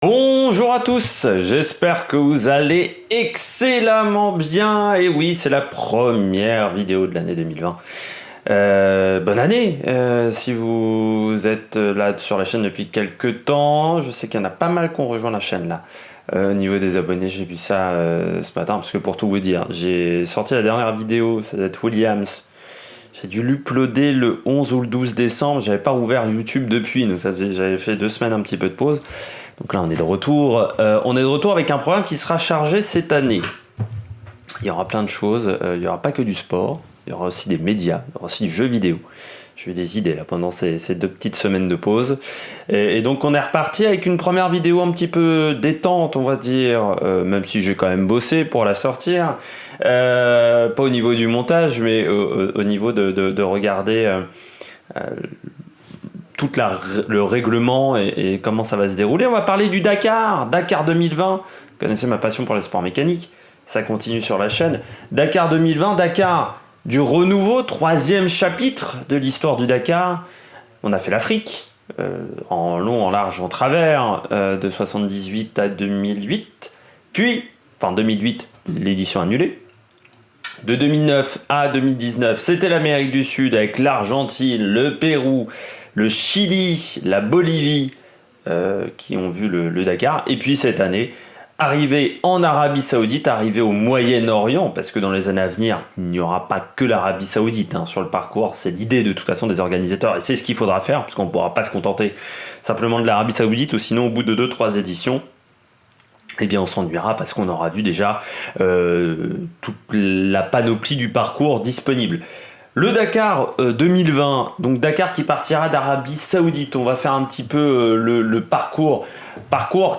Bonjour à tous, j'espère que vous allez excellemment bien. Et oui, c'est la première vidéo de l'année 2020. Bonne année si vous êtes là sur la chaîne depuis quelques temps. Je sais qu'il y en a pas mal qui ont rejoint la chaîne là. Au niveau des abonnés, j'ai vu ça ce matin, parce que pour tout vous dire, j'ai sorti la dernière vidéo, ça doit être Williams. J'ai dû l'uploader le 11 ou le 12 décembre, j'avais pas ouvert YouTube depuis, donc j'avais fait 2 semaines un petit peu de pause. Donc là on est de retour. On est de retour avec un programme qui sera chargé cette année. Il y aura plein de choses, il n'y aura pas que du sport, il y aura aussi des médias, il y aura aussi du jeu vidéo. J'ai eu des idées là pendant ces 2 petites semaines de pause. Et donc on est reparti avec une première vidéo un petit peu détente, on va dire, même si j'ai quand même bossé pour la sortir. Pas au niveau du montage, mais au niveau de regarder tout le règlement et comment ça va se dérouler. On va parler du Dakar 2020. Vous connaissez ma passion pour les sports mécaniques, ça continue sur la chaîne. Dakar 2020, Dakar du renouveau, 3e chapitre de l'histoire du Dakar. On a fait l'Afrique, en long, en large, en travers, de 78 à 2008. Puis, enfin 2008, l'édition annulée. De 2009 à 2019, c'était l'Amérique du Sud avec l'Argentine, le Pérou, le Chili, la Bolivie qui ont vu le Dakar. Et puis cette année, arrivé en Arabie Saoudite, arrivé au Moyen-Orient, parce que dans les années à venir, il n'y aura pas que l'Arabie Saoudite sur le parcours. C'est l'idée de toute façon des organisateurs et c'est ce qu'il faudra faire, parce qu'on ne pourra pas se contenter simplement de l'Arabie Saoudite, ou sinon au bout de 2-3 éditions, eh bien on s'ennuiera parce qu'on aura vu déjà toute la panoplie du parcours disponible. Le Dakar 2020, donc Dakar qui partira d'Arabie Saoudite, on va faire un petit peu le parcours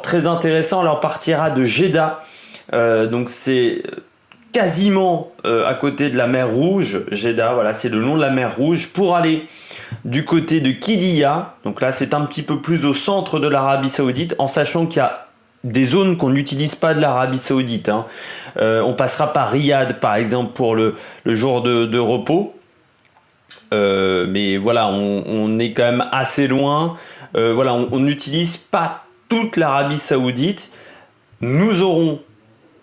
très intéressant. Alors on partira de Jeddah, donc c'est quasiment à côté de la mer Rouge. Jeddah, voilà, c'est le long de la mer Rouge, pour aller du côté de Qiddiya. Donc là c'est un petit peu plus au centre de l'Arabie Saoudite, en sachant qu'il y a des zones qu'on n'utilise pas de l'Arabie Saoudite. On passera par Riyad par exemple pour le jour de repos. Mais voilà, on est quand même assez loin. Voilà, on n'utilise pas toute l'Arabie Saoudite. Nous aurons,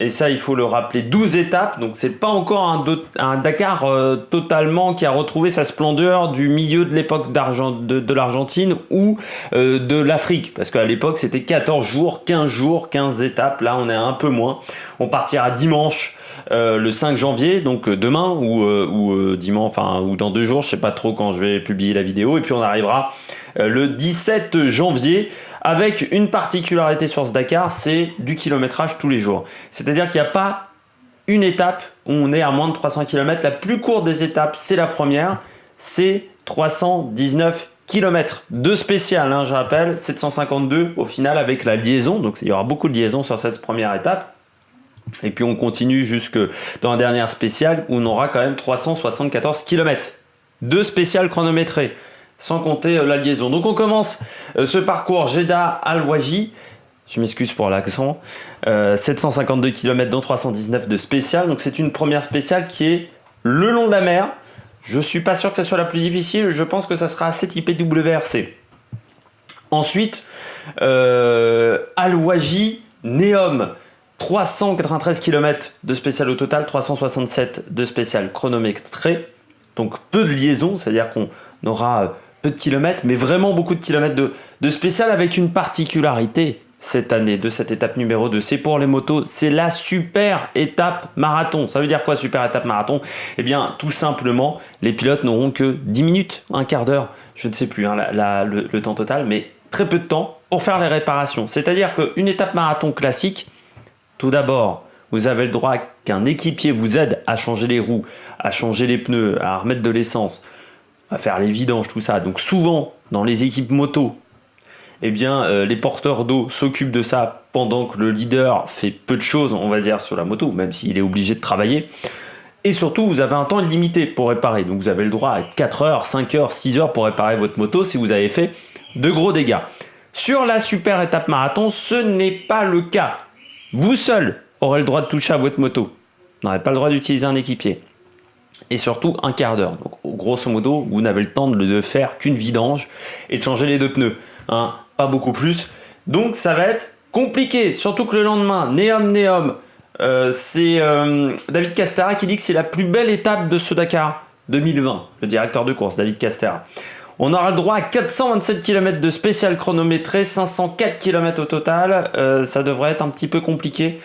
et ça il faut le rappeler, 12 étapes. Donc c'est pas encore un Dakar totalement qui a retrouvé sa splendeur du milieu de l'époque de l'Argentine ou de l'Afrique. Parce qu'à l'époque c'était 14 jours, 15 étapes. Là on est un peu moins. On partira dimanche. Le 5 janvier, donc demain ou dimanche, enfin ou dans 2 jours, je sais pas trop quand je vais publier la vidéo, et puis on arrivera le 17 janvier avec une particularité sur ce Dakar, c'est du kilométrage tous les jours. C'est-à-dire qu'il n'y a pas une étape où on est à moins de 300 km. La plus courte des étapes, c'est la première, c'est 319 km. 2 spéciales, je rappelle, 752 au final avec la liaison, donc il y aura beaucoup de liaisons sur cette première étape. Et puis on continue jusque dans la dernière spéciale où on aura quand même 374 km. 2 spéciales chronométrées, sans compter la liaison. Donc on commence ce parcours Jeddah Al-Waji. Je m'excuse pour l'accent. 752 km dont 319 de spéciale. Donc c'est une première spéciale qui est le long de la mer. Je suis pas sûr que ça soit la plus difficile. Je pense que ça sera assez typé WRC. Ensuite, Al-Waji Neom. 393 km de spécial au total, 367 de spécial chronométré, donc peu de liaisons, c'est-à-dire qu'on aura peu de kilomètres, mais vraiment beaucoup de kilomètres de spécial, avec une particularité cette année de cette étape numéro 2, c'est pour les motos, c'est la super étape marathon. Ça veut dire quoi, super étape marathon? Eh bien tout simplement, les pilotes n'auront que 10 minutes, un quart d'heure, je ne sais plus le temps total, mais très peu de temps pour faire les réparations. C'est-à-dire qu'une étape marathon classique, tout d'abord, vous avez le droit qu'un équipier vous aide à changer les roues, à changer les pneus, à remettre de l'essence, à faire les vidanges, tout ça. Donc souvent, dans les équipes moto, eh bien, les porteurs d'eau s'occupent de ça pendant que le leader fait peu de choses, on va dire, sur la moto, même s'il est obligé de travailler. Et surtout, vous avez un temps limité pour réparer. Donc vous avez le droit à 4 heures, 5 heures, 6 heures pour réparer votre moto si vous avez fait de gros dégâts. Sur la super étape marathon, ce n'est pas le cas. Vous seul aurez le droit de toucher à votre moto. Vous n'aurez pas le droit d'utiliser un équipier. Et surtout un quart d'heure. Donc grosso modo, vous n'avez le temps de faire qu'une vidange et de changer les 2 pneus. Pas beaucoup plus. Donc ça va être Compliqué, surtout que le lendemain, Neom, c'est David Castera qui dit que c'est la plus belle étape de ce Dakar 2020, le directeur de course, David Castera. On aura le droit à 427 km de spécial chronométré, 504 km au total. Ça devrait être un petit peu compliqué.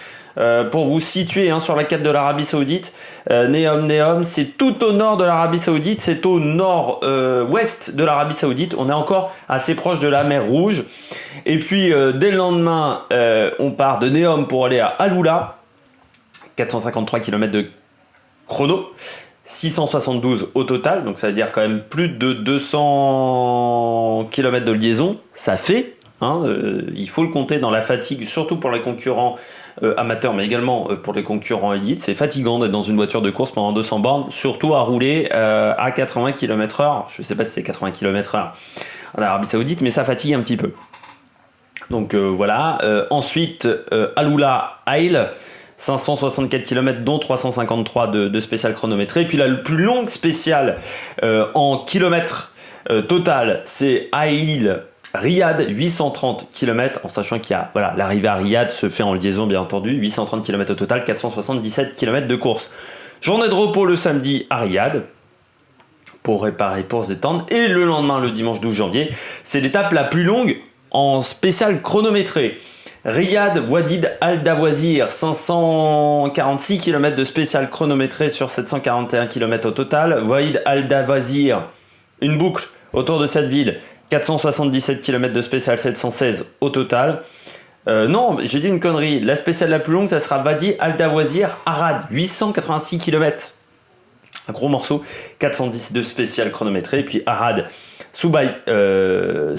Pour vous situer sur la carte de l'Arabie Saoudite, Neom, c'est tout au nord de l'Arabie Saoudite, c'est au nord-ouest de l'Arabie Saoudite. On est encore assez proche de la mer Rouge. Et puis dès le lendemain, on part de Neom pour aller à Aloula, 453 km de chrono. 672 au total, donc ça veut dire quand même plus de 200 km de liaison, ça fait, il faut le compter dans la fatigue, surtout pour les concurrents amateurs, mais également pour les concurrents élites. C'est fatigant d'être dans une voiture de course pendant 200 bornes, surtout à rouler à 80 km/h, je ne sais pas si c'est 80 km/h en Arabie Saoudite, mais ça fatigue un petit peu. Donc voilà, ensuite Aloula Aïl, 564 km dont 353 de spécial chronométré. Et puis la plus longue spéciale en kilomètres total, c'est Aïl Riyad, 830 km, en sachant qu'il y a l'arrivée à Riyad se fait en liaison bien entendu, 830 km au total, 477 km de course. Journée de repos le samedi à Riyad pour réparer, pour se détendre, et le lendemain, le dimanche 12 janvier, c'est l'étape la plus longue en spécial chronométré. Riyad Wadid Al Dawazir, 546 km de spécial chronométré sur 741 km au total. Wadid Al Dawazir, une boucle autour de cette ville, 477 km de spécial, 716 au total. Non, j'ai dit une connerie. La spéciale la plus longue, ça sera Wadi Al Dawazir Arad, 886 km. Un gros morceau, 410 de spécial chronométré. Et puis Arad Soubeïta,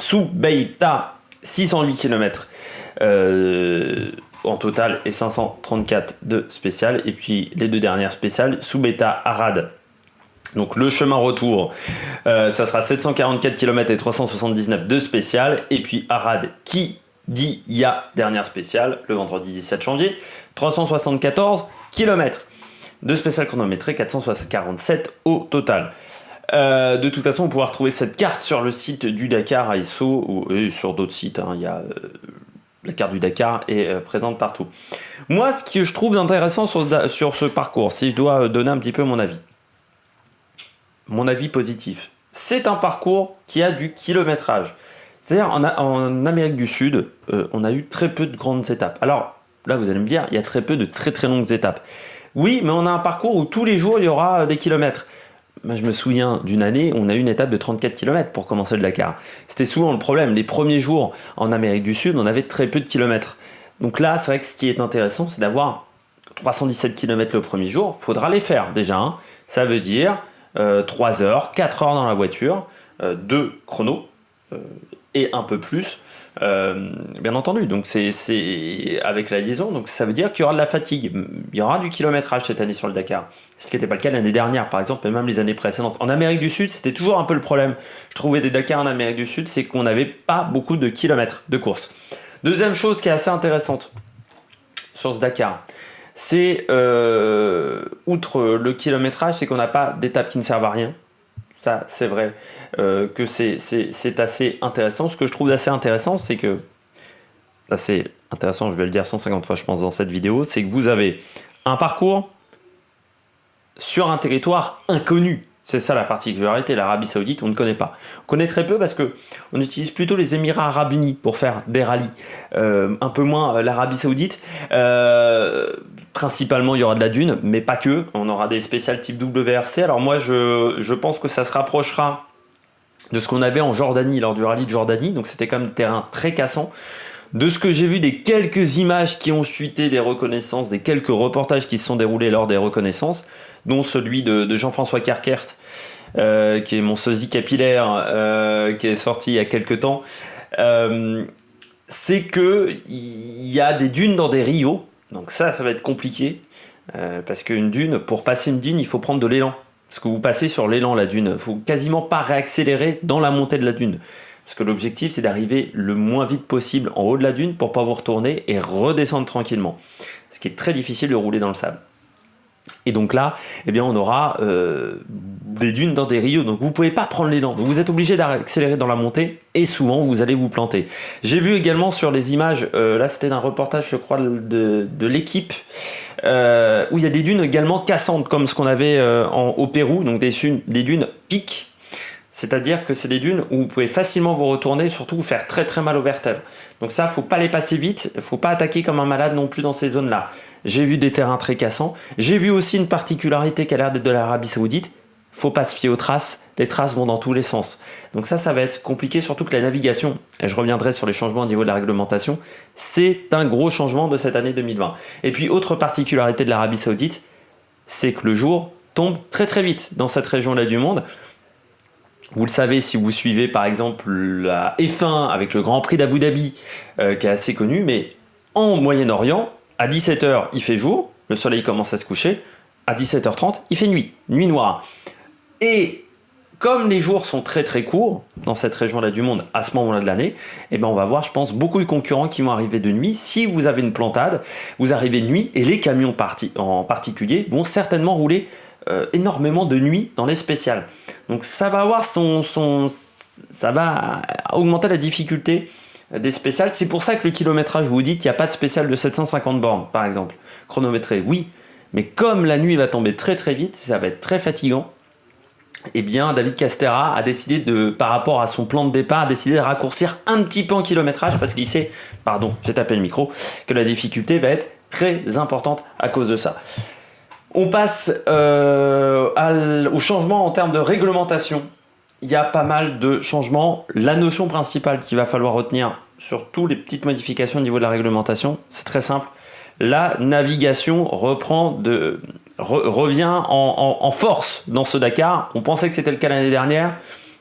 608 km. En total et 534 de spécial, et puis les deux dernières spéciales, Soubeta Arad, donc le chemin retour, ça sera 744 km et 379 de spécial, et puis Arad Kidia, dernière spéciale, le vendredi 17 janvier, 374 km de spécial chronométré, 447 au total. De toute façon, on pourra retrouver cette carte sur le site du Dakar à Esso et sur d'autres sites. Il y a la carte du Dakar est présente partout. Moi, ce que je trouve intéressant sur ce parcours, si je dois donner un petit peu mon avis positif, c'est un parcours qui a du kilométrage. C'est-à-dire en Amérique du Sud, on a eu très peu de grandes étapes. Alors là, vous allez me dire, il y a très peu de très très longues étapes. Oui, mais on a un parcours où tous les jours, il y aura des kilomètres. Moi, je me souviens d'une année, on a eu une étape de 34 km pour commencer le Dakar. C'était souvent le problème. Les premiers jours en Amérique du Sud, on avait très peu de kilomètres. Donc là, c'est vrai que ce qui est intéressant, c'est d'avoir 317 km le premier jour. Il faudra les faire déjà. Ça veut dire 3 heures, 4 heures dans la voiture, 2 chronos et un peu plus. Bien entendu, donc c'est avec la liaison, donc ça veut dire qu'il y aura de la fatigue, il y aura du kilométrage cette année sur le Dakar, ce qui n'était pas le cas l'année dernière par exemple, et même les années précédentes. En Amérique du Sud, c'était toujours un peu le problème, je trouvais des Dakars en Amérique du Sud, c'est qu'on n'avait pas beaucoup de kilomètres de course. Deuxième chose qui est assez intéressante sur ce Dakar, c'est outre le kilométrage, c'est qu'on n'a pas d'étapes qui ne servent à rien. Ça, c'est vrai que c'est assez intéressant. Ce que je trouve assez intéressant, c'est que... Assez intéressant, je vais le dire 150 fois, je pense, dans cette vidéo, c'est que vous avez un parcours sur un territoire inconnu. C'est ça la particularité, l'Arabie Saoudite, on ne connaît pas. On connaît très peu parce qu'on utilise plutôt les Émirats Arabes Unis pour faire des rallyes. Un peu moins l'Arabie Saoudite. Principalement, il y aura de la dune, mais pas que. On aura des spéciales type WRC. Alors moi, je pense que ça se rapprochera de ce qu'on avait en Jordanie lors du rallye de Jordanie. Donc c'était quand même un terrain très cassant. De ce que j'ai vu des quelques images qui ont suité des reconnaissances, des quelques reportages qui se sont déroulés lors des reconnaissances, dont celui de Jean-François Carkert, qui est mon sosie capillaire, qui est sorti il y a quelques temps, c'est qu'il y a des dunes dans des rios. Donc ça va être compliqué, parce qu'une dune, pour passer une dune, il faut prendre de l'élan. Parce que vous passez sur l'élan, la dune. Il ne faut quasiment pas réaccélérer dans la montée de la dune. Parce que l'objectif, c'est d'arriver le moins vite possible en haut de la dune pour pas vous retourner et redescendre tranquillement. Ce qui est très difficile de rouler dans le sable. Et donc là, eh bien, on aura des dunes dans des rios, donc vous ne pouvez pas prendre l'élan. Donc vous êtes obligé d'accélérer dans la montée, et souvent vous allez vous planter. J'ai vu également sur les images, là c'était un reportage je crois de l'équipe, où il y a des dunes également cassantes, comme ce qu'on avait au Pérou, donc des dunes piques. C'est-à-dire que c'est des dunes où vous pouvez facilement vous retourner, surtout vous faire très très mal aux vertèbres. Donc ça, faut pas les passer vite, faut pas attaquer comme un malade non plus dans ces zones-là. J'ai vu des terrains très cassants. J'ai vu aussi une particularité qui a l'air d'être de l'Arabie Saoudite. Faut pas se fier aux traces. Les traces vont dans tous les sens. Donc ça va être compliqué, surtout que la navigation, et je reviendrai sur les changements au niveau de la réglementation, c'est un gros changement de cette année 2020. Et puis, autre particularité de l'Arabie Saoudite, c'est que le jour tombe très très vite dans cette région-là du monde. Vous le savez si vous suivez par exemple la F1 avec le Grand Prix d'Abu Dhabi, qui est assez connu, mais en Moyen-Orient, à 17h il fait jour, le soleil commence à se coucher, à 17h30 il fait nuit noire. Et comme les jours sont très très courts dans cette région-là du monde à ce moment-là de l'année, eh ben on va voir, je pense, beaucoup de concurrents qui vont arriver de nuit. Si vous avez une plantade, vous arrivez de nuit, et les camions en particulier vont certainement rouler énormément de nuit dans les spéciales. Donc ça va avoir ça va augmenter la difficulté des spéciales. C'est pour ça que le kilométrage, vous dites, il n'y a pas de spécial de 750 bornes, par exemple. Chronométré, oui. Mais comme la nuit va tomber très très vite, ça va être très fatigant. Eh bien, David Castera a décidé par rapport à son plan de départ, a décidé de raccourcir un petit peu en kilométrage parce qu'il sait, pardon, j'ai tapé le micro, que la difficulté va être très importante à cause de ça. On passe au changement en termes de réglementation. Il y a pas mal de changements. La notion principale qu'il va falloir retenir sur toutes les petites modifications au niveau de la réglementation, c'est très simple. La navigation revient en force dans ce Dakar. On pensait que c'était le cas l'année dernière,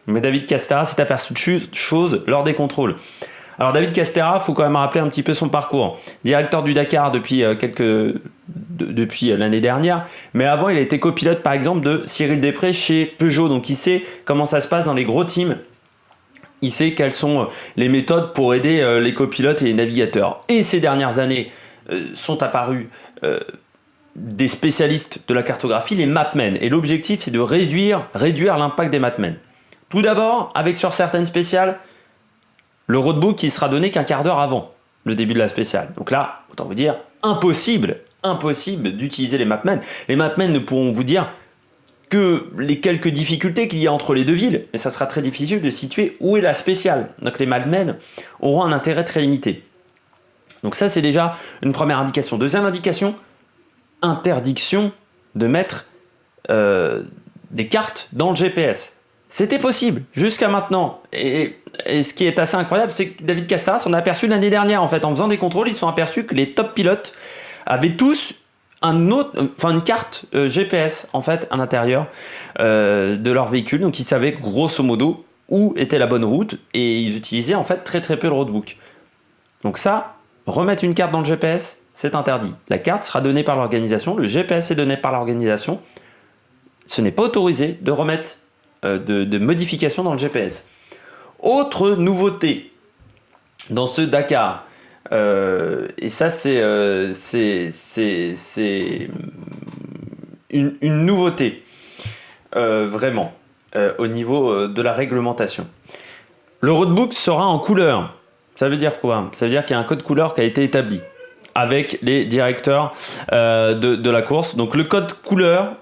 mais David Castera s'est aperçu de choses lors des contrôles. Alors David Castera, il faut quand même rappeler un petit peu son parcours. Directeur du Dakar depuis l'année dernière, mais avant il a été copilote par exemple de Cyril Després chez Peugeot, donc il sait comment ça se passe dans les gros teams. Il sait quelles sont les méthodes pour aider les copilotes et les navigateurs. Et ces dernières années sont apparus des spécialistes de la cartographie, les mapmen. Et l'objectif c'est de réduire l'impact des mapmen. Tout d'abord, avec sur certaines spéciales, le roadbook qui sera donné qu'un quart d'heure avant le début de la spéciale. Donc là, autant vous dire, impossible d'utiliser les mapmen. Les mapmen ne pourront vous dire que les quelques difficultés qu'il y a entre les deux villes, mais ça sera très difficile de situer où est la spéciale. Donc les mapmen auront un intérêt très limité. Donc ça, c'est déjà une première indication. Deuxième indication, interdiction de mettre des cartes dans le GPS. C'était possible jusqu'à maintenant. Et ce qui est assez incroyable, c'est que David Castera s'en a aperçu l'année dernière. En fait, en faisant des contrôles, ils se sont aperçus que les top pilotes avaient tous une carte GPS en fait à l'intérieur de leur véhicule. Donc ils savaient grosso modo où était la bonne route et ils utilisaient en fait très très peu le roadbook. Donc ça, remettre une carte dans le GPS, c'est interdit. La carte sera donnée par l'organisation, le GPS est donné par l'organisation. Ce n'est pas autorisé de remettre de modifications dans le GPS. Autre nouveauté dans ce Dakar, et ça c'est une nouveauté vraiment au niveau de la réglementation. Le roadbook sera en couleur. Ça veut dire quoi ? Ça veut dire qu'il y a un code couleur qui a été établi avec les directeurs de la course. Donc le code couleur,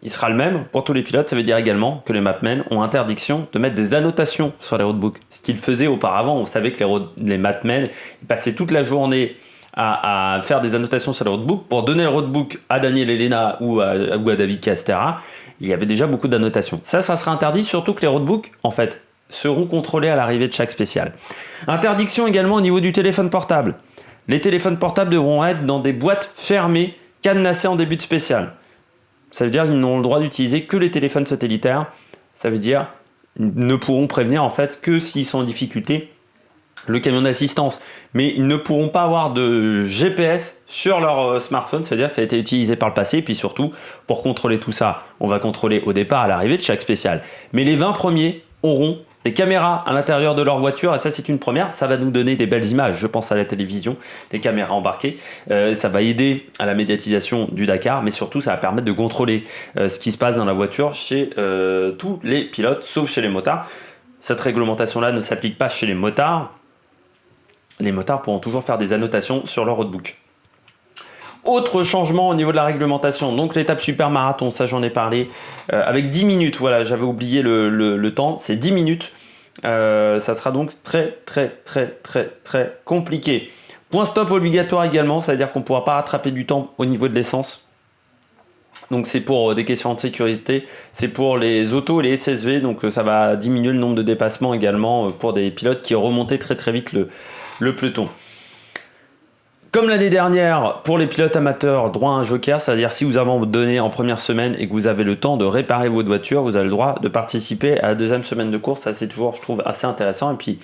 il sera le même pour tous les pilotes. Ça veut dire également que les mapmen ont interdiction de mettre des annotations sur les roadbooks. Ce qu'ils faisaient auparavant, on savait que les mapmen passaient toute la journée à faire des annotations sur les roadbooks. Pour donner le roadbook à Daniel Elena ou à David Castera, il y avait déjà beaucoup d'annotations. Ça sera interdit, surtout que les roadbooks, en fait, seront contrôlés à l'arrivée de chaque spéciale. Interdiction également au niveau du téléphone portable. Les téléphones portables devront être dans des boîtes fermées, cadenassées en début de spéciale. Ça veut dire qu'ils n'auront le droit d'utiliser que les téléphones satellitaires. Ça veut dire qu'ils ne pourront prévenir en fait que s'ils sont en difficulté le camion d'assistance. Mais ils ne pourront pas avoir de GPS sur leur smartphone. Ça veut dire que ça a été utilisé par le passé. Et puis surtout, pour contrôler tout ça, on va contrôler au départ à l'arrivée de chaque spéciale. Mais les 20 premiers auront des caméras à l'intérieur de leur voiture, et ça c'est une première, ça va nous donner des belles images, je pense à la télévision, les caméras embarquées, ça va aider à la médiatisation du Dakar, mais surtout ça va permettre de contrôler ce qui se passe dans la voiture chez tous les pilotes, sauf chez les motards. Cette réglementation-là ne s'applique pas chez les motards. Les motards pourront toujours faire des annotations sur leur roadbook. Autre changement au niveau de la réglementation, donc l'étape super marathon, ça j'en ai parlé, avec 10 minutes, voilà, j'avais oublié le temps, c'est 10 minutes, ça sera donc très compliqué. Point stop obligatoire également, ça veut dire qu'on ne pourra pas rattraper du temps au niveau de l'essence. Donc c'est pour des questions de sécurité, c'est pour les autos et les SSV, donc ça va diminuer le nombre de dépassements également pour des pilotes qui remontaient très vite le peloton. Comme l'année dernière, pour les pilotes amateurs, droit à un joker, c'est-à-dire si vous avez donné en première semaine et que vous avez le temps de réparer votre voiture, vous avez le droit de participer à la deuxième semaine de course. Ça c'est toujours, je trouve, assez intéressant. Et puis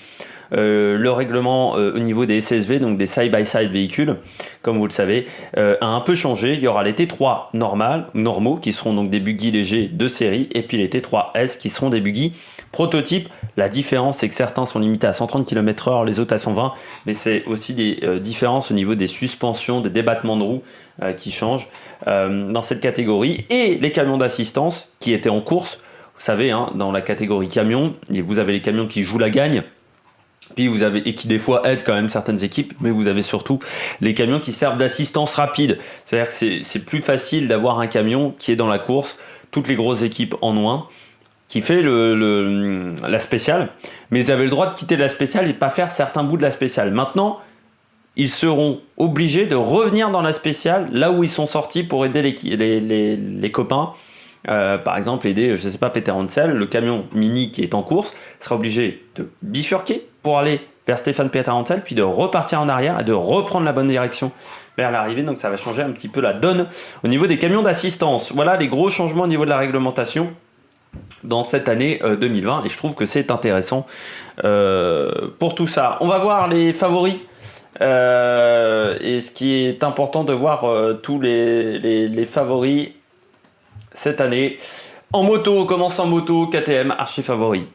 le règlement au niveau des SSV, donc des side-by-side véhicules, comme vous le savez, a un peu changé. Il y aura les T3 normaux, qui seront donc des buggy légers de série, et puis les T3S qui seront des buggy prototypes. La différence, c'est que certains sont limités à 130 km/h, les autres à 120, mais c'est aussi des différences au niveau des suspensions, des débattements de roues qui changent dans cette catégorie. Et les camions d'assistance qui étaient en course, vous savez, hein, dans la catégorie camion, vous avez les camions qui jouent la gagne, puis vous avez, et qui des fois aident quand même certaines équipes, mais vous avez surtout les camions qui servent d'assistance rapide. C'est-à-dire que c'est plus facile d'avoir un camion qui est dans la course, toutes les grosses équipes en ont un, qui fait la spéciale, mais ils avaient le droit de quitter la spéciale et pas faire certains bouts de la spéciale. Maintenant, ils seront obligés de revenir dans la spéciale, là où ils sont sortis pour aider les copains. Par exemple, aider, je ne sais pas, Peter Hansel, le camion mini qui est en course, sera obligé de bifurquer pour aller vers Stéphane Peter Hansel, puis de repartir en arrière et de reprendre la bonne direction vers l'arrivée. Donc ça va changer un petit peu la donne au niveau des camions d'assistance. Voilà les gros changements au niveau de la réglementation dans cette année 2020, et je trouve que c'est intéressant pour tout ça. On va voir les favoris, et ce qui est important de voir tous les favoris cette année. En moto, on commence en moto, KTM, archi favori.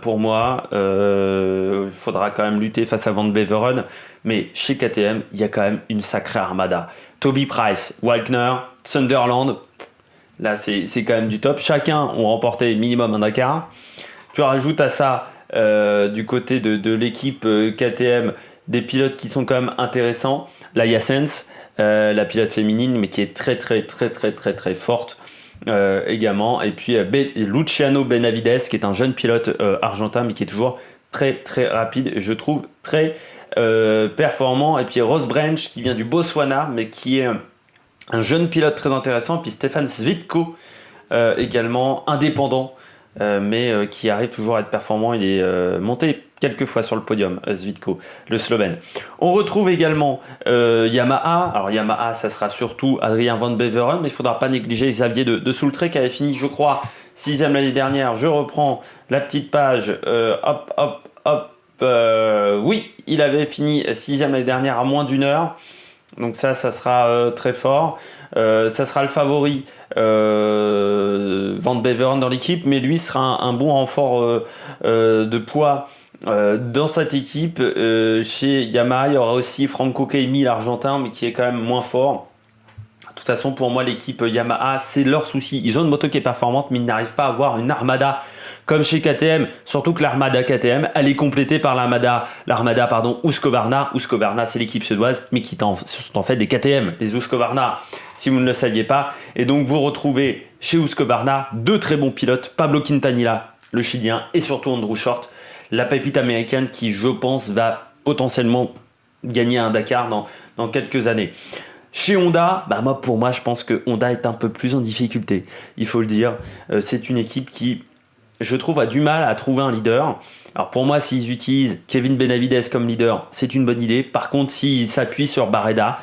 Pour moi, il faudra quand même lutter face à Van Beveren, mais chez KTM, il y a quand même une sacrée armada. Toby Price, Walkner, Sunderland, là c'est quand même du top. Chacun ont remporté minimum un Dakar. Tu rajoutes à ça, du côté de l'équipe KTM, des pilotes qui sont quand même intéressants. Là, il y a Sens, la pilote féminine, mais qui est très forte. Également, et puis Luciano Benavides qui est un jeune pilote argentin mais qui est toujours très rapide, je trouve très performant, et puis Ross Branch qui vient du Botswana mais qui est un jeune pilote très intéressant, et puis Stefan Svitko également indépendant mais qui arrive toujours à être performant. Il est monté quelques fois sur le podium, Svitko, le Slovène. On retrouve également Yamaha. Alors Yamaha, ça sera surtout Adrien Van Beveren, mais il ne faudra pas négliger Xavier de Soultré qui avait fini, je crois, 6e l'année dernière. Je reprends la petite page. Oui, il avait fini 6e l'année dernière à moins d'une heure. Donc ça sera très fort. Ça sera le favori Van Beveren dans l'équipe, mais lui sera un bon renfort de poids dans cette équipe. Chez Yamaha, il y aura aussi Franco Caimi, l'argentin, mais qui est quand même moins fort. De toute façon, pour moi, l'équipe Yamaha, c'est leur souci. Ils ont une moto qui est performante, mais ils n'arrivent pas à avoir une armada comme chez KTM. Surtout que l'armada KTM, elle est complétée par l'armada Husqvarna. Husqvarna, c'est l'équipe suédoise, mais qui sont en fait des KTM, les Husqvarna, si vous ne le saviez pas. Et donc, vous retrouvez chez Husqvarna deux très bons pilotes, Pablo Quintanilla, le Chilien, et surtout Andrew Short, la pépite américaine qui, je pense, va potentiellement gagner un Dakar dans quelques années. Chez Honda, pour moi, je pense que Honda est un peu plus en difficulté. Il faut le dire. C'est une équipe qui, je trouve, a du mal à trouver un leader. Alors pour moi, s'ils utilisent Kevin Benavides comme leader, c'est une bonne idée. Par contre, s'ils s'appuient sur Barreda,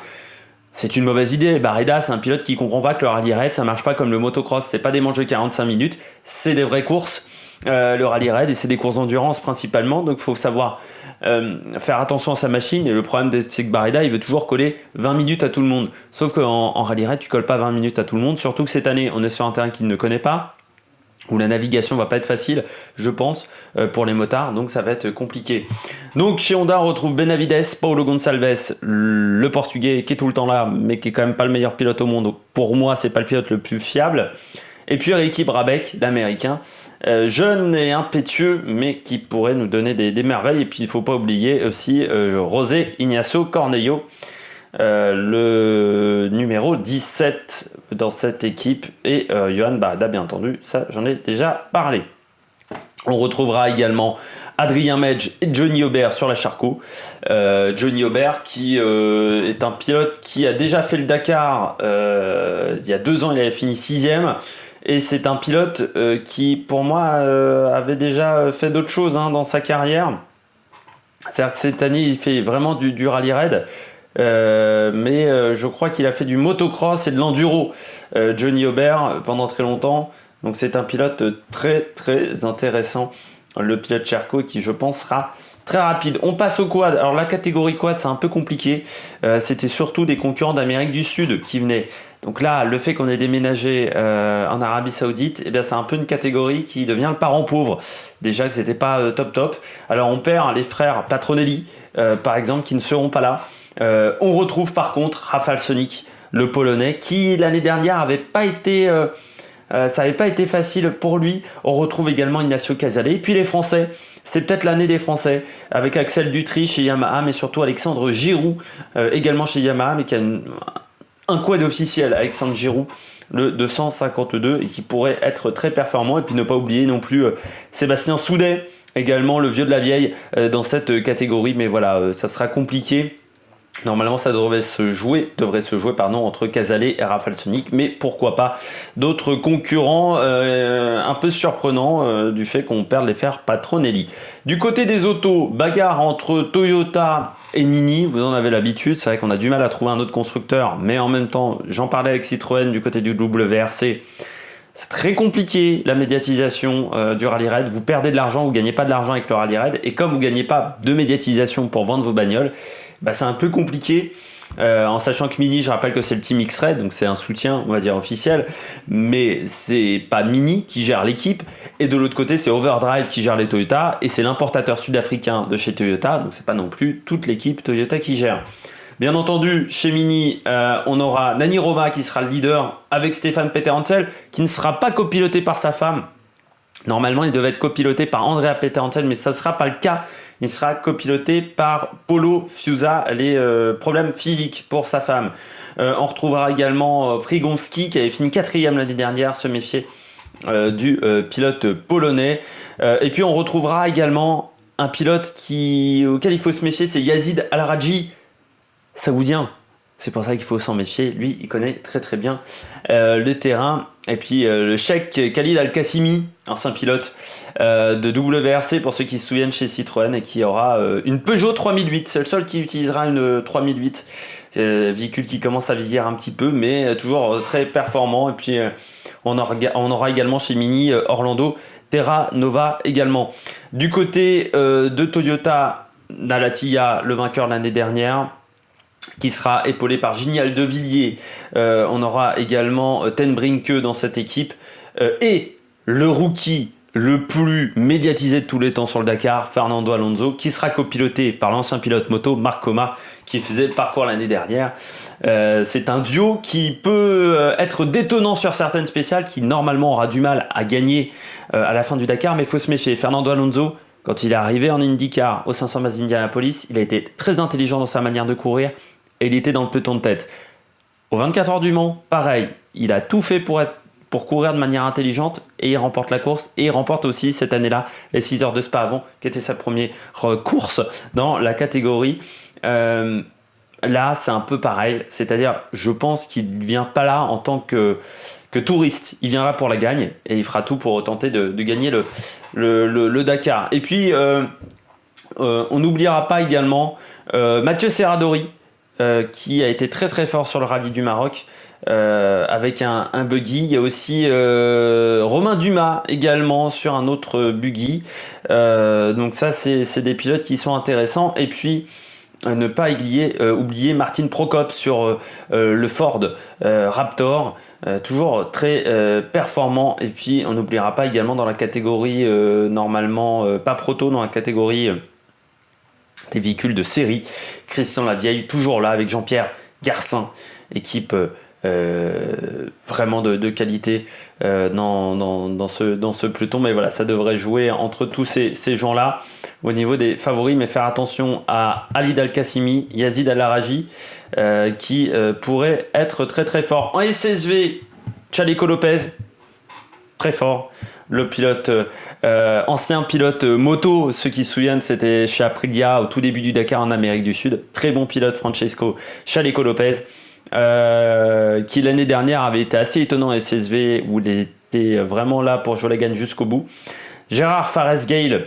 c'est une mauvaise idée. Barreda, c'est un pilote qui ne comprend pas que le rallye raid, ça ne marche pas comme le motocross. C'est pas des manches de 45 minutes, c'est des vraies courses. Le rallye raid, et c'est des courses d'endurance principalement, donc il faut savoir faire attention à sa machine. Et le problème, c'est que Barreda, il veut toujours coller 20 minutes à tout le monde, sauf qu'en rallye raid, tu colles pas 20 minutes à tout le monde, surtout que cette année, on est sur un terrain qu'il ne connaît pas. où la navigation va pas être facile, je pense, pour les motards, donc ça va être compliqué. Donc chez Honda, on retrouve Benavides, Paulo Gonçalves, le portugais qui est tout le temps là, mais qui est quand même pas le meilleur pilote au monde. Donc pour moi, c'est pas le pilote le plus fiable. Et puis Ricky Brabec, l'américain, jeune et impétueux, mais qui pourrait nous donner des merveilles. Et puis il faut pas oublier aussi José Ignacio Cornejo, le numéro 17 dans cette équipe, et Johan Barada, bien entendu, ça j'en ai déjà parlé. On retrouvera également Adrien Medj et Johnny Aubert sur la Charcot. Johnny Aubert qui est un pilote qui a déjà fait le Dakar il y a 2 ans, il avait fini 6ème, et c'est un pilote qui pour moi avait déjà fait d'autres choses dans sa carrière. C'est-à-dire que cette année il fait vraiment du rallye raid. Mais je crois qu'il a fait du motocross et de l'enduro, Johnny Aubert, pendant très longtemps. Donc c'est un pilote très très intéressant, le pilote Charcot, qui je pense sera très rapide. On passe au quad. Alors la catégorie quad, c'est un peu compliqué. C'était surtout des concurrents d'Amérique du Sud qui venaient. Donc là, le fait qu'on ait déménagé en Arabie Saoudite, eh bien, c'est un peu une catégorie qui devient le parent pauvre. Déjà que c'était pas top. Alors on perd les frères Patronelli, par exemple, qui ne seront pas là. On retrouve par contre Rafał Sonik, le Polonais, qui l'année dernière avait pas été, ça n'avait pas été facile pour lui. On retrouve également Ignacio Casale. Et puis les Français, c'est peut-être l'année des Français, avec Axel Dutry chez Yamaha, mais surtout Alexandre Giroux, également chez Yamaha, mais qui a un quad officiel, Alexandre Giroux, le 252, et qui pourrait être très performant. Et puis ne pas oublier non plus Sébastien Soudet, également le vieux de la vieille, dans cette catégorie. Mais voilà, ça sera compliqué. Normalement, ça devrait se jouer entre Casale et Rafał Sonik, mais pourquoi pas d'autres concurrents un peu surprenants du fait qu'on perde les frères Patronelli. Du côté des autos, bagarre entre Toyota et Mini, vous en avez l'habitude, c'est vrai qu'on a du mal à trouver un autre constructeur, mais en même temps, j'en parlais avec Citroën du côté du WRC. C'est très compliqué la médiatisation du rallye raid. Vous perdez de l'argent, vous gagnez pas de l'argent avec le rallye raid, et comme vous gagnez pas de médiatisation pour vendre vos bagnoles, c'est un peu compliqué, en sachant que Mini, je rappelle que c'est le team X-Red, donc c'est un soutien, on va dire, officiel, mais c'est pas Mini qui gère l'équipe, et de l'autre côté c'est Overdrive qui gère les Toyota, et c'est l'importateur sud-africain de chez Toyota, donc c'est pas non plus toute l'équipe Toyota qui gère. Bien entendu, chez Mini, on aura Nani Roma qui sera le leader, avec Stéphane Peterhansel, qui ne sera pas copiloté par sa femme. Normalement, il devait être copiloté par Andrea Peterhansel, mais ça ne sera pas le cas. Il sera copiloté par Polo Fiusa, les problèmes physiques pour sa femme. On retrouvera également Prigonski, qui avait fini 4ème l'année dernière, se méfier du pilote polonais. Et puis on retrouvera également un pilote auquel il faut se méfier, c'est Yazid Al-Raji, saoudien. C'est pour ça qu'il faut s'en méfier. Lui, il connaît très très bien le terrain. Et puis le Cheikh Khalid Al-Qassimi, ancien pilote de WRC, pour ceux qui se souviennent, chez Citroën, et qui aura une Peugeot 3008. C'est le seul qui utilisera une 3008. Véhicule qui commence à vieillir un petit peu, mais toujours très performant. Et puis on aura également chez Mini Orlando Terra Nova également. Du côté de Toyota, Nalatia, le vainqueur de l'année dernière, qui sera épaulé par Ginial De Villiers. On aura également Ten Brinke dans cette équipe. Et le rookie le plus médiatisé de tous les temps sur le Dakar, Fernando Alonso, qui sera copiloté par l'ancien pilote moto Marc Coma, qui faisait le parcours l'année dernière. C'est un duo qui peut être détonnant sur certaines spéciales, qui normalement aura du mal à gagner à la fin du Dakar, mais il faut se méfier. Fernando Alonso, quand il est arrivé en IndyCar au 500 miles d'Indianapolis, il a été très intelligent dans sa manière de courir, et il était dans le peloton de tête. Au 24 heures du Mans, pareil, il a tout fait pour courir de manière intelligente, et il remporte la course, et il remporte aussi cette année-là les 6 heures de Spa avant, qui était sa première course dans la catégorie. Là, c'est un peu pareil, c'est-à-dire, je pense qu'il ne vient pas là en tant que touriste, il vient là pour la gagne, et il fera tout pour tenter de gagner le Dakar. Et puis, on n'oubliera pas également Mathieu Serradori, qui a été très très fort sur le rallye du Maroc, avec un buggy. Il y a aussi Romain Dumas également sur un autre buggy. Donc ça, c'est des pilotes qui sont intéressants. Et puis ne pas oublier Martin Prokop sur le Ford Raptor, toujours très performant. Et puis on n'oubliera pas également dans la catégorie normalement pas proto, dans la catégorie des véhicules de série, Christian Lavieille, toujours là avec Jean-Pierre Garcin, équipe vraiment de qualité dans ce peloton. Mais voilà, ça devrait jouer entre tous ces gens-là au niveau des favoris, mais faire attention à Alid Al-Qassimi, Yazid Al-Araji, qui pourrait être très très fort. En SSV, Chaleco Lopez, très fort. Le pilote, ancien pilote moto, ceux qui se souviennent, c'était chez Aprilia au tout début du Dakar en Amérique du Sud. Très bon pilote, Francesco Chaleco Lopez, qui l'année dernière avait été assez étonnant en SSV, où il était vraiment là pour jouer la gagne jusqu'au bout. Gérard Fares-Gale,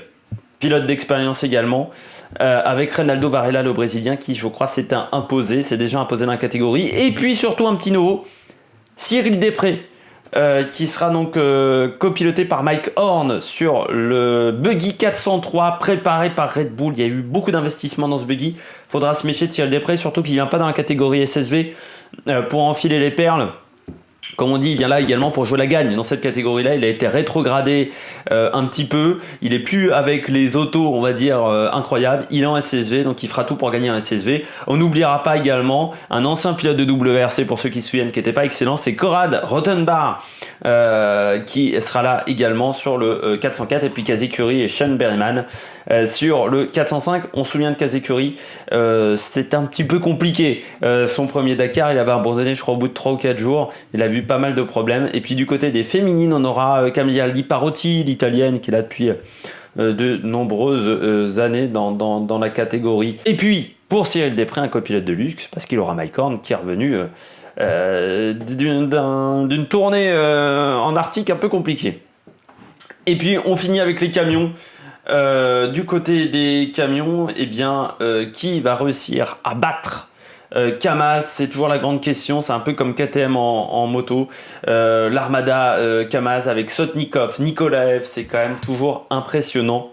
pilote d'expérience également, avec Reynaldo Varela, le Brésilien, qui je crois s'est déjà imposé dans la catégorie. Et puis surtout un petit nouveau, Cyril Després, qui sera donc copiloté par Mike Horn sur le buggy 403 préparé par Red Bull. Il y a eu beaucoup d'investissements dans ce buggy. Faudra se méfier de Cyril Després, surtout qu'il ne vient pas dans la catégorie SSV pour enfiler les perles. Comme on dit, il vient là également pour jouer la gagne. Dans cette catégorie-là, il a été rétrogradé un petit peu. Il est plus avec les autos, on va dire, incroyables. Il est en SSV, donc il fera tout pour gagner un SSV. On n'oubliera pas également un ancien pilote de WRC, pour ceux qui se souviennent, qui n'était pas excellent, c'est Conrad Rottenbar, qui sera là également sur le 404. Et puis Kazekuri et Sean Berryman sur le 405. On se souvient de Kazekuri, c'est un petit peu compliqué. Son premier Dakar, il avait abandonné, je crois, au bout de 3 ou 4 jours. Il a vu pas mal de problèmes. Et puis du côté des féminines, on aura Camilla Liparotti, l'italienne, qui est là depuis de nombreuses années dans la catégorie. Et puis pour Cyril Després, un copilote de luxe, parce qu'il aura Mike Horn qui est revenu d'une tournée en Arctique un peu compliquée. Et puis on finit avec les camions. Du côté des camions, eh bien, qui va réussir à battre Kamaz? C'est toujours la grande question. C'est un peu comme KTM en moto. L'armada Kamaz avec Sotnikov, Nikolaev, c'est quand même toujours impressionnant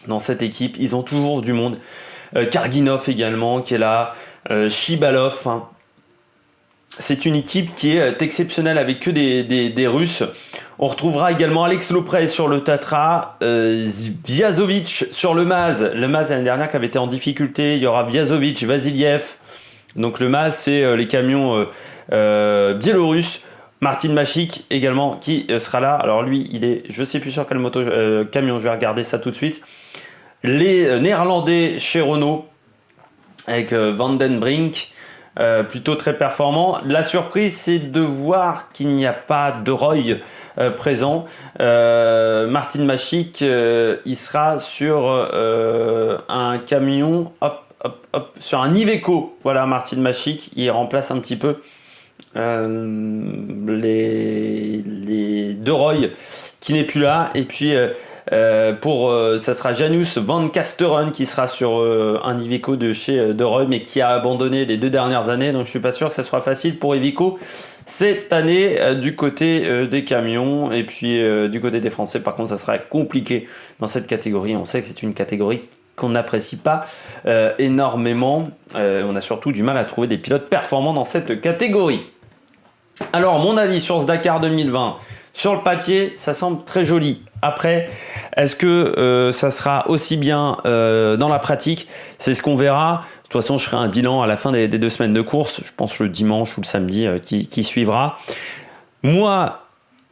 dans cette équipe. Ils ont toujours du monde. Karginov également qui est là, Shibalov, hein. C'est une équipe qui est exceptionnelle avec que des Russes. On retrouvera également Alex Loprez sur le Tatra, Vyazovic sur le Maz. Le Maz l'année dernière qui avait été en difficulté. Il y aura Vyazovic, Vasiliev. Donc le Maz, c'est les camions biélorusses. Martin Machik également qui sera là. Alors lui, il est, je sais plus sur quelle camion, je vais regarder ça tout de suite. Les Néerlandais chez Renault avec Van den Brink. Plutôt très performant. La surprise, c'est de voir qu'il n'y a pas de Roy présent. Martin Machik, il sera sur un camion, sur un Iveco. Voilà, Martin Machik, il remplace un petit peu les De Roy qui n'est plus là. Et puis ça sera Janus Van Kasteren qui sera sur un Iveco de chez De Roy, mais qui a abandonné les 2 dernières années, donc je suis pas sûr que ça soit facile pour Iveco cette année du côté des camions. Et puis du côté des Français, par contre, ça sera compliqué dans cette catégorie. On sait que c'est une catégorie qu'on n'apprécie pas énormément. On a surtout du mal à trouver des pilotes performants dans cette catégorie. Alors mon avis sur ce Dakar 2020, sur le papier, ça semble très joli. Après, est-ce que ça sera aussi bien dans la pratique? C'est ce qu'on verra. De toute façon, je ferai un bilan à la fin des 2 semaines de course. Je pense le dimanche ou le samedi qui suivra. Moi,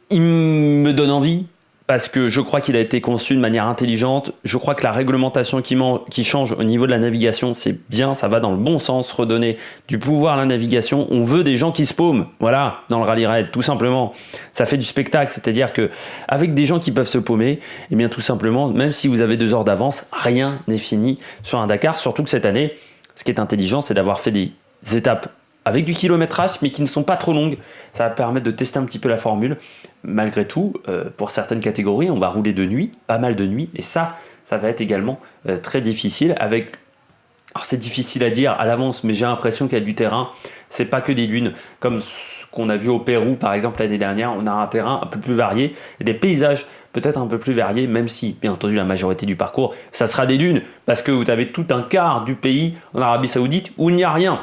il me donne envie parce que je crois qu'il a été conçu de manière intelligente. Je crois que la réglementation qui change au niveau de la navigation, c'est bien, ça va dans le bon sens, redonner du pouvoir à la navigation. On veut des gens qui se paument, voilà, dans le rallye raid, tout simplement. Ça fait du spectacle, c'est-à-dire que avec des gens qui peuvent se paumer, eh bien tout simplement, même si vous avez 2 heures d'avance, rien n'est fini sur un Dakar. Surtout que cette année, ce qui est intelligent, c'est d'avoir fait des étapes avec du kilométrage, mais qui ne sont pas trop longues. Ça va permettre de tester un petit peu la formule. Malgré tout, pour certaines catégories, on va rouler de nuit, pas mal de nuit, et ça va être également très difficile. Alors c'est difficile à dire à l'avance, mais j'ai l'impression qu'il y a du terrain. C'est pas que des dunes, comme ce qu'on a vu au Pérou, par exemple, l'année dernière. On a un terrain un peu plus varié et des paysages peut-être un peu plus varié, même si, bien entendu, la majorité du parcours, ça sera des dunes, parce que vous avez tout un quart du pays en Arabie Saoudite où il n'y a rien.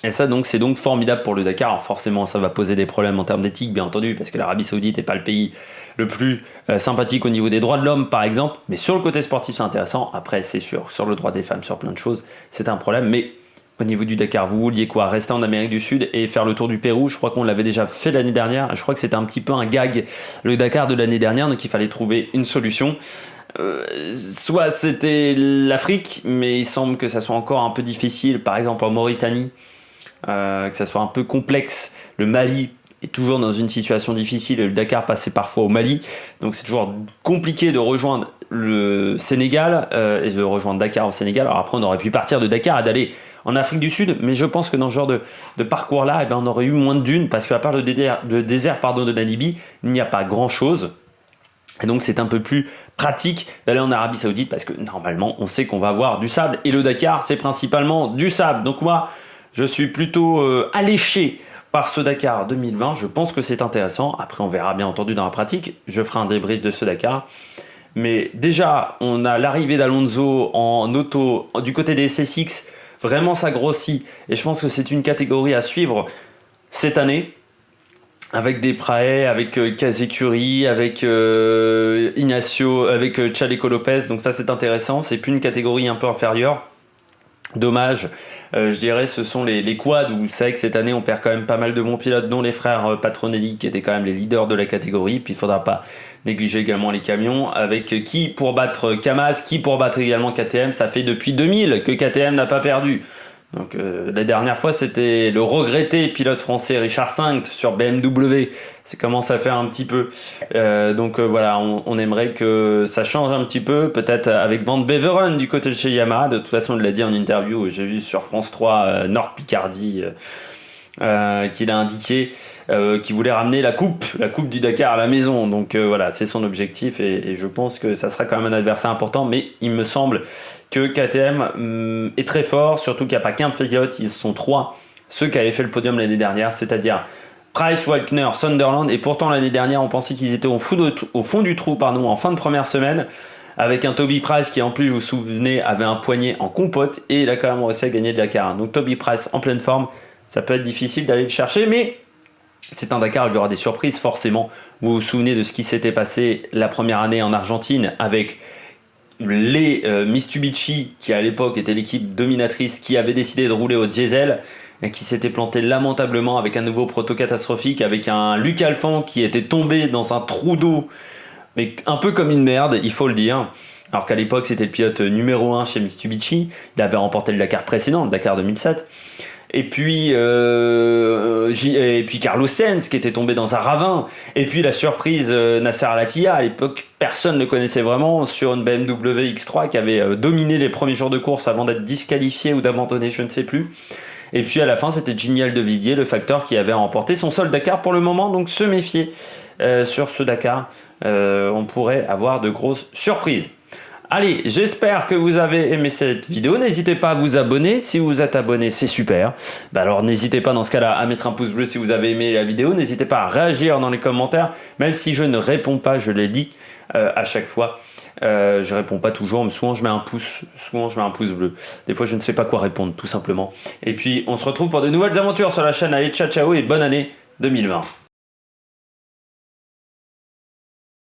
Et ça, donc, c'est donc formidable pour le Dakar. Alors forcément, ça va poser des problèmes en termes d'éthique, bien entendu, parce que l'Arabie Saoudite n'est pas le pays le plus sympathique au niveau des droits de l'homme, par exemple. Mais sur le côté sportif, c'est intéressant. Après, c'est sûr, sur le droit des femmes, sur plein de choses, c'est un problème. Mais au niveau du Dakar, vous vouliez quoi? Rester en Amérique du Sud et faire le tour du Pérou? Je crois qu'on l'avait déjà fait l'année dernière. Je crois que c'était un petit peu un gag, le Dakar de l'année dernière, donc il fallait trouver une solution. Soit c'était l'Afrique, mais il semble que ça soit encore un peu difficile, par exemple en Mauritanie, que ça soit un peu complexe. Le Mali est toujours dans une situation difficile et le Dakar passait parfois au Mali, donc c'est toujours compliqué de rejoindre le Sénégal et de rejoindre Dakar au Sénégal. Alors après on aurait pu partir de Dakar et d'aller en Afrique du Sud, mais je pense que dans ce genre de parcours là, on aurait eu moins de dunes, parce qu'à part le désert de Namibie, il n'y a pas grand chose. Et donc c'est un peu plus pratique d'aller en Arabie Saoudite, parce que normalement on sait qu'on va avoir du sable, et le Dakar c'est principalement du sable. Donc moi je suis plutôt alléché par ce Dakar 2020, je pense que c'est intéressant. Après on verra bien entendu dans la pratique, je ferai un débrief de ce Dakar. Mais déjà on a l'arrivée d'Alonso en auto du côté des SSX, vraiment ça grossit, et je pense que c'est une catégorie à suivre cette année. Avec des Praet, avec Kazekuri, avec Ignacio, avec Chaleco Lopez, donc ça c'est intéressant, c'est plus une catégorie un peu inférieure. Dommage, je dirais, ce sont les quads, où vous savez que cette année on perd quand même pas mal de bons pilotes, dont les frères Patronelli qui étaient quand même les leaders de la catégorie. Puis il faudra pas négliger également les camions, avec qui pour battre Kamaz, qui pour battre également KTM. Ça fait depuis 2000 que KTM n'a pas perdu. Donc la dernière fois c'était le regretté pilote français Richard Singt sur BMW. Ça commence à faire un petit peu. Voilà, on aimerait que ça change un petit peu, peut-être avec Van Beveren du côté de chez Yamaha. De toute façon il l'a dit en interview, j'ai vu sur France 3 Nord Picardie qu'il a indiqué qu'il voulait ramener la coupe du Dakar à la maison. Donc voilà, c'est son objectif, et je pense que ça sera quand même un adversaire important. Mais il me semble que KTM est très fort, surtout qu'il n'y a pas qu'un pilote, ils sont trois, ceux qui avaient fait le podium l'année dernière, c'est-à-dire Price, Walkner, Sunderland. Et pourtant l'année dernière on pensait qu'ils étaient au fond du trou en fin de première semaine, avec un Toby Price qui en plus, je vous souvenez, avait un poignet en compote, et il a quand même réussi à gagner le Dakar. Donc Toby Price en pleine forme, ça peut être difficile d'aller le chercher, mais c'est un Dakar, il y aura des surprises forcément. Vous vous souvenez de ce qui s'était passé la première année en Argentine avec les Mitsubishi, qui à l'époque était l'équipe dominatrice, qui avait décidé de rouler au diesel et qui s'était planté lamentablement avec un nouveau proto catastrophique, avec un Luc Alphand qui était tombé dans un trou d'eau, mais un peu comme une merde, il faut le dire. Alors qu'à l'époque c'était le pilote numéro 1 chez Mitsubishi, il avait remporté le Dakar précédent, le Dakar 2007. Et puis Carlos Sainz qui était tombé dans un ravin. Et puis la surprise Nasser Al-Attiyah, à l'époque personne ne le connaissait vraiment, sur une BMW X3 qui avait dominé les premiers jours de course avant d'être disqualifié ou d'abandonner, je ne sais plus. Et puis à la fin c'était Gini Aldevilliers, le facteur, qui avait remporté son seul Dakar pour le moment. Donc se méfier sur ce Dakar, on pourrait avoir de grosses surprises. Allez, j'espère que vous avez aimé cette vidéo. N'hésitez pas à vous abonner. Si vous êtes abonné, c'est super. Alors n'hésitez pas dans ce cas-là à mettre un pouce bleu si vous avez aimé la vidéo. N'hésitez pas à réagir dans les commentaires, même si je ne réponds pas, je l'ai dit à chaque fois. Je réponds pas toujours, mais souvent je mets un pouce bleu. Des fois je ne sais pas quoi répondre, tout simplement. Et puis on se retrouve pour de nouvelles aventures sur la chaîne. Allez, ciao ciao et bonne année 2020.